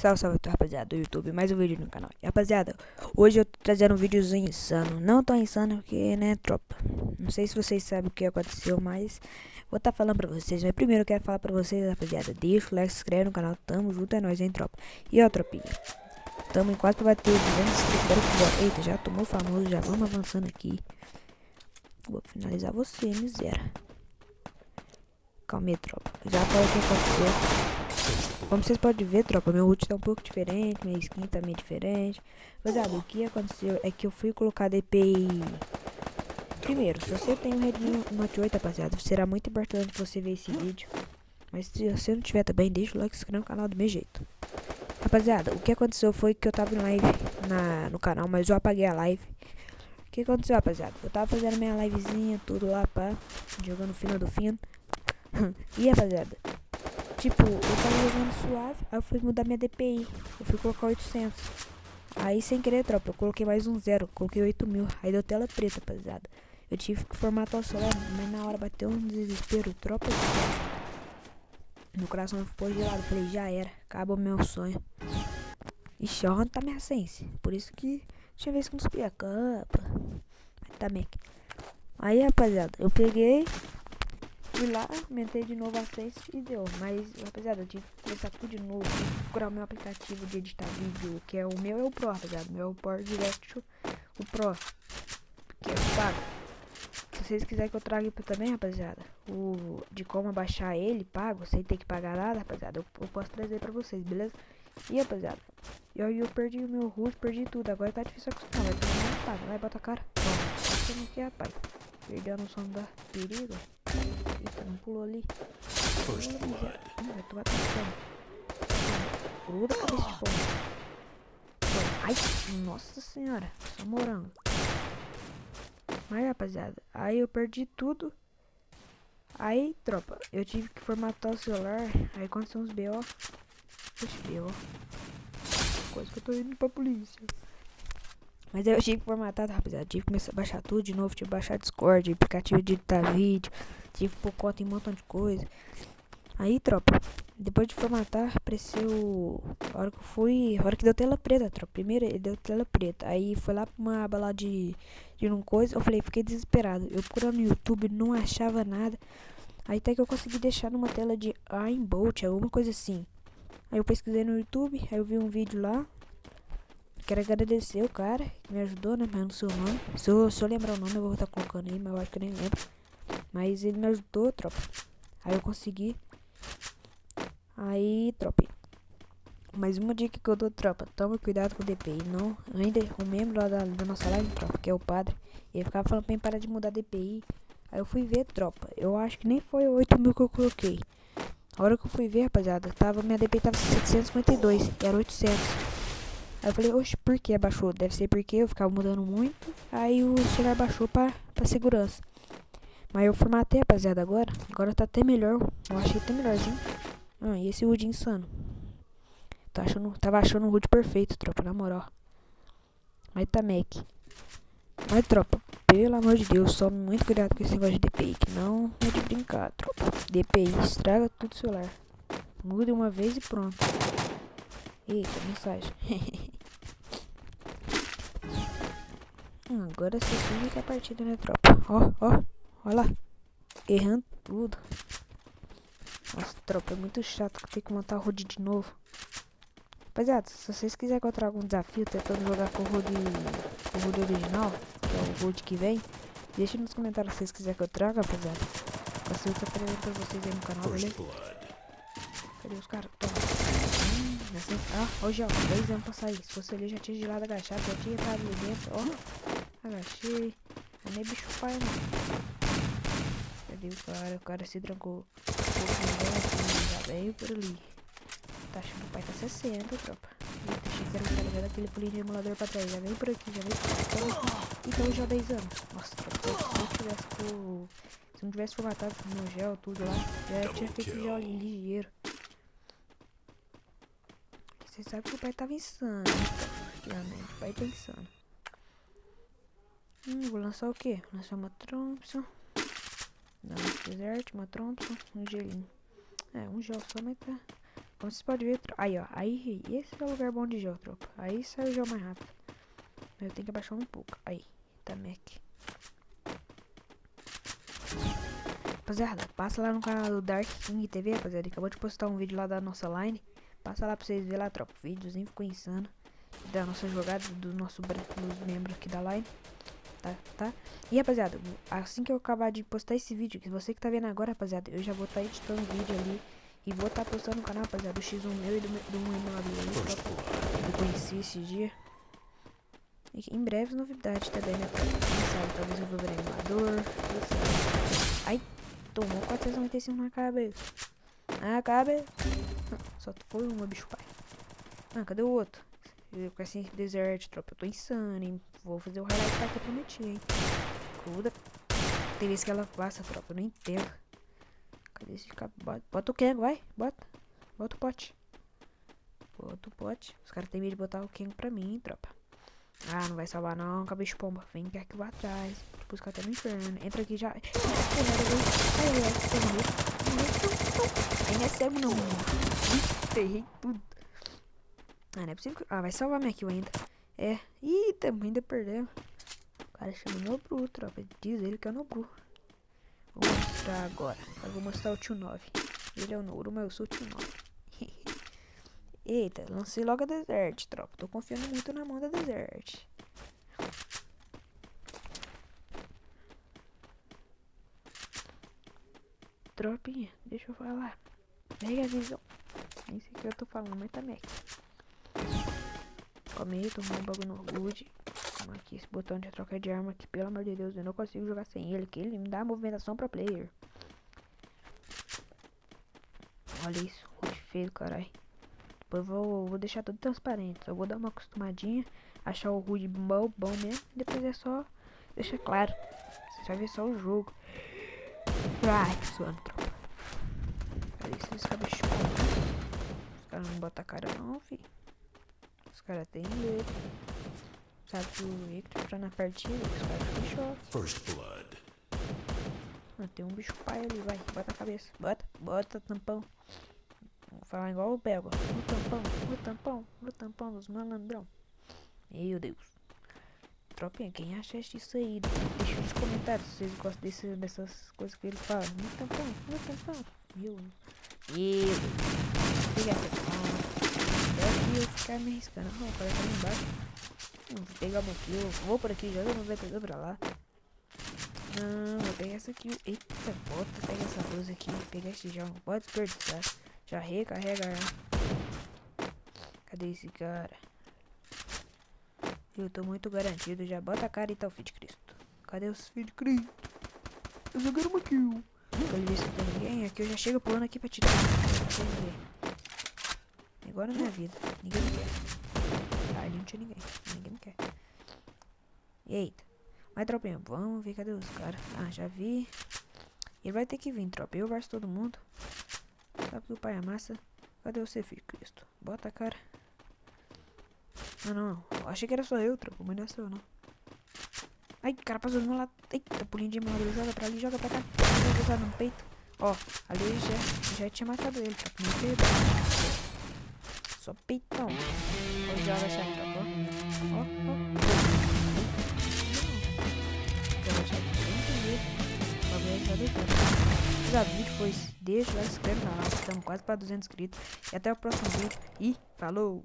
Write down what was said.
Salve, salve, rapaziada do YouTube, mais um vídeo no canal. E, rapaziada, hoje eu tô trazendo um videozinho insano. Não tão insano porque, né, tropa. Não sei se vocês sabem o que aconteceu, mas vou tá falando pra vocês. Mas primeiro eu quero falar pra vocês, rapaziada, deixa o like, se inscreve no canal. Tamo junto, é nóis, hein, tropa. E ó, tropinha, tamo em quase pra bater 200 inscritos. Eita, já tomou famoso, já vamos avançando aqui. Vou finalizar você, miséria. Calma aí, tropa. Já falei o que aconteceu. Como vocês podem ver, tropa, meu ult tá um pouco diferente, minha skin tá meio diferente. Rapaziada, o que aconteceu é que eu fui colocar DPI. Primeiro, se você tem um Redmi Note 8, rapaziada, será muito importante você ver esse vídeo. Mas se você não tiver também, deixa o like e se inscreve no canal do meu jeito. Rapaziada, o que aconteceu foi que eu tava em live no canal, mas eu apaguei a live. O que aconteceu, rapaziada? Eu tava fazendo minha livezinha, tudo lá, pá, jogando fino do fino. E, rapaziada, tipo, eu tava jogando suave, aí eu fui mudar minha DPI, eu fui colocar 800. Aí sem querer, tropa, eu coloquei mais um zero, coloquei 8000, aí deu tela preta, rapaziada. Eu tive que formatar o celular, mas na hora bateu um desespero, tropa. Meu coração ficou gelado, falei, já era, acabou meu sonho. Ixi, onde tá minha sense? Por isso que tinha vez que não subia a capa. Tá bem. Aí, rapaziada, eu peguei, fui lá, aumentei de novo a sense e deu. Mas, rapaziada, eu tive que começar tudo de novo. Tive que procurar o meu aplicativo de editar vídeo, que é o meu, é o Pro, rapaziada. O meu é o Power Direct, o Pro, que é o pago. Se vocês quiserem que eu traga também, rapaziada, o de como baixar ele pago, sem ter que pagar nada, rapaziada, eu posso trazer pra vocês, beleza? E, rapaziada, eu perdi o meu root, perdi tudo. Agora tá difícil acostumar, vai todo mundo paga. Vai, bota a cara. Bom, você não quer, rapaz. Perdeu a noção da perigo. Eita, não pulou ali. Vai tomar atenção. Gruda a cabeça de fome. Ai, nossa senhora. Só morango. Mas, rapaziada, aí eu perdi tudo. Aí, tropa, eu tive que formatar o celular. Aí aconteceu uns BO. Oxe, BO. Coisa que eu tô indo pra polícia. Mas aí eu tive que formatar, rapaziada. Tive que começar a baixar tudo de novo. Tive que baixar Discord, aplicativo de editar vídeo. Tive que pôr conta em um montão de coisa. Aí, tropa, depois de formatar, apareceu. A hora que eu fui. A hora que deu tela preta, tropa. Primeiro ele deu tela preta. Aí foi lá pra uma aba lá de um coisa. Eu falei, fiquei desesperado. Eu procurando no YouTube, não achava nada. Aí até que eu consegui deixar numa tela de Aimbolt, alguma coisa assim. Aí eu pesquisei no YouTube, aí eu vi um vídeo lá. Quero agradecer o cara que me ajudou, né? Mas não sei o nome. Se eu lembrar o nome, eu vou estar colocando aí, mas eu acho que eu nem lembro. Mas ele me ajudou, tropa. Aí eu consegui. Aí, tropa. Mais uma dica que eu dou, tropa. Tome cuidado com o DPI. Não, ainda um membro lá da nossa live, tropa, que é o padre. Ele ficava falando pra mim parar de mudar DPI. Aí eu fui ver, tropa. Eu acho que nem foi 8000 que eu coloquei. A hora que eu fui ver, rapaziada, minha DPI tava 752. Era 800. Aí eu falei, oxe, por que abaixou? Deve ser porque eu ficava mudando muito. Aí o celular baixou pra segurança. Mas eu formatei, rapaziada, agora. Agora tá até melhor. Eu achei até melhorzinho. Ah, e esse HUD insano. Tava achando o HUD perfeito, tropa, na moral. Mas tá Mac. Mas, tropa, pelo amor de Deus, tome muito cuidado com esse negócio de DPI. Que não é de brincar, tropa. DPI estraga tudo o celular. Mude uma vez e pronto. Eita, mensagem. Agora você finge que é a partida, né, tropa? Ó lá. Errando tudo. Nossa, tropa, é muito chato ter que montar o HUD de novo. Rapaziada, se vocês quiserem que eu traga um desafio tentando jogar com o HUD original, que é o HUD que vem, deixa nos comentários se vocês quiserem que eu traga, rapaziada. Eu sei que eu tô pra vocês aí no canal, beleza? Cadê os caras? Toma. Ó, o João, 2 anos pra sair. Se fosse ali, já tinha gelado agachado, já tinha entrado ali dentro, ó. Agachei. Não é nem bicho pai, não. Cadê o cara? O cara se trancou. Já veio por ali. Tá achando que o pai tá 60, tropa. Eita, achei que era o cara vendo aquele pulinho de emulador pra trás. Já vem por aqui, já vem por aqui. Então já 10 anos. Nossa, tropa, se não tivesse formatado meu gel, tudo lá, já tinha feito gel ligeiro. Você sabe que o pai tava insano, realmente, o pai tá insano. Vou lançar o que? Vou lançar uma Thompson. Não, desert, uma Thompson, um gelinho. É, um gel só, mas tá como vocês podem ver, aí ó, aí esse é o lugar bom de gel, tropa. Aí sai o gel mais rápido. Eu tenho que abaixar um pouco. Aí, tá Mac. Rapaziada, passa lá no canal do Dark King TV, rapaziada. Ele acabou de postar um vídeo lá da nossa line. Passa lá pra vocês verem lá, tropa. O videozinho ficou insano. Da nossa jogada, dos membros aqui da line. Tá? E rapaziada, assim que eu acabar de postar esse vídeo, que você que tá vendo agora, rapaziada, eu já vou estar editando o vídeo ali. E vou estar postando no canal, rapaziada, do X1 meu e do M9 aí, eu conheci esse dia. E em breve novidade também, né? Quem sabe, talvez eu vou ver animador. Ai, tomou 495 na cabeça. Na cabeça. Só foi uma, bicho pai. Ah, cadê o outro? Eu com esse desert, tropa. Eu tô insano, hein? Vou fazer o highlight que eu prometi, hein? Cruda. Tem vezes que ela passa, tropa. Eu não entendo. Cadê esse cara? Bota o Kengo, vai. Bota. Bota o pote. Bota o pote. Os caras têm medo de botar o Kengo pra mim, hein, tropa. Ah, não vai salvar não, cabeça pomba. Vem cá que eu vou atrás. Vou buscar até no inferno. Entra aqui já. Ai, não é cego não. Ferrei tudo. Ah, não é possível que... Ah, vai salvar minha kill ainda. É. Ih, também ainda perdeu. O cara chama Nobru, tropa. Diz ele que é o Nobru. Vou mostrar agora. Eu vou mostrar o tio 9. Ele é o Nobru, mas eu sou o tio 9. Eita, lancei logo a Desert, tropa. Tô confiando muito na mão da Desert. Tropinha, deixa eu falar. Pega a visão. Nem sei o que eu tô falando, mas também. Calma aí, tomou um bagulho no good. Calma aqui, esse botão de troca de arma aqui, pelo amor de Deus, eu não consigo jogar sem ele, que ele me dá movimentação pra player. Olha isso, rude feio, caralho. Depois eu vou deixar tudo transparente, só vou dar uma acostumadinha, achar o HUD bom mesmo, depois é só deixar claro. Você vai ver só o jogo. Ai, que suando, tropa. Cadê esses cabeços? Os caras não botam a cara não, fi. Os caras têm medo. Sabe que o Victor tá na partida, os caras ficam em choque. First blood. Ah, tem um bicho pai ali, vai, bota a cabeça. Bota tampão. Vou falar igual o Pego. No tampão dos malandrão. Meu Deus. Tropinha, quem acha isso aí? Deixa nos comentários se vocês gostam dessas coisas que ele fala. No tampão. Meu Deus. Pegar essa calma. Deve eu ficar me arriscando. Não, o cara tá ali embaixo. Vou pegar uma aqui, eu vou por aqui, já não vai pegar pra lá. Não, vou pegar essa aqui. Eita, bota, pega essa luz aqui. Pegar esse já, não pode desperdiçar. Já recarrega. Cadê esse cara? Eu tô muito garantido. Já bota a cara e tá o Filho de Cristo. Cadê os Filho de Cristo? Eu só quero uma kill. Quero ver se tem ninguém. Aqui eu já chego pulando aqui pra tirar. Agora na minha vida. Ninguém me quer. Ah, ali não tinha ninguém. Ninguém me quer. Eita. Mas tropinha, vamos ver cadê os caras. Ah, já vi. Ele vai ter que vir, tropa. Eu versus todo mundo. Sabe que o pai amassa. Cadê você, Filho de Cristo? Bota a cara. Não. Eu achei que era só eu, tropa. Mas não é só eu, não. Ai, cara, passou do meu lado. Eita, pulinho de mal. Joga pra ali, joga pra cá. Vou botar no peito. Ó, ali já tinha matado ele, tropa. Não perdeu. Só peitão. Vou jogar essa aí, tropa. Ó. O vídeo foi esse. Deixa, like, se inscreve no canal. Estamos quase para 200 inscritos. E até o próximo vídeo. E falou!